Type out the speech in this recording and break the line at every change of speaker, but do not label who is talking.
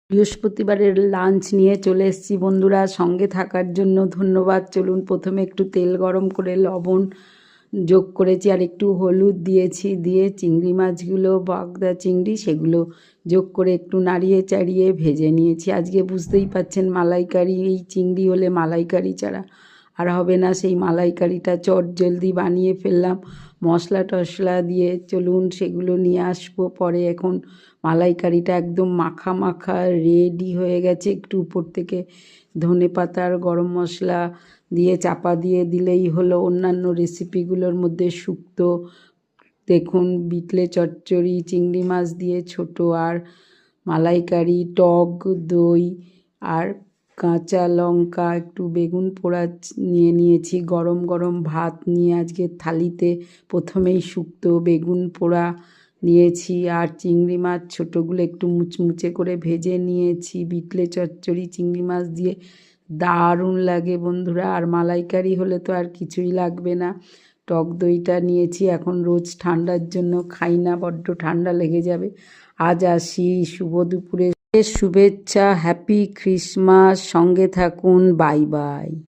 বৃহস্পতিবারের লাঞ্চ নিয়ে চলে এসেছি বন্ধুরা, সঙ্গে থাকার জন্য ধন্যবাদ। চলুন, প্রথমে একটু তেল গরম করে লবণ যোগ করেছি আর একটু হলুদ দিয়েছি, দিয়ে চিংড়ি মাছগুলো, বাগদা চিংড়ি, সেগুলো যোগ করে একটু নাড়িয়ে চাড়িয়ে ভেজে নিয়েছি। আজকে বুঝতেই পাচ্ছেন মালাইকারি, এই চিংড়ি হলে মালাইকারি ছাড়া আর হবে না। সেই মালাইকারিটা চট জলদি বানিয়ে ফেললাম মশলা টশলা দিয়ে। চলুন সেগুলো নিয়ে আসবো পরে। এখন মালাইকারিটা একদম মাখা মাখা রেডি হয়ে গেছে। একটু উপর থেকে ধনে পাতা আর গরম মশলা দিয়ে চাপা দিয়ে দিলেই হলো। অন্যান্য রেসিপিগুলোর মধ্যে শুক্তো, দেখুন বিটলে চচ্চড়ি, চিংড়ি মাছ দিয়ে ছোট, আর মালাইকারি, টক দই আর কাঁচা লঙ্কা, একটু বেগুন পোড়া নিয়ে নিয়েছি। গরম গরম ভাত নিয়ে আজকে থালিতে প্রথমেই শুক্তো, বেগুন পোড়া নিয়েছি আর চিংড়ি মাছ ছোটোগুলো একটু মুচমুচে করে ভেজে নিয়েছি। বিটলে চচ্চড়ি চিংড়ি মাছ দিয়ে দারুণ লাগে বন্ধুরা। আর মালাইকারি হলে তো আর কিছুই লাগবে না। টক দইটা নিয়েছি, এখন রোজ ঠান্ডার জন্য খাই না, বড্ড ঠান্ডা লেগে যাবে। আজ আসি, শুভ দুপুরে শুভেচ্ছা, হ্যাপি ক্রিসমাস, সঙ্গে থাকুন, বাই বাই।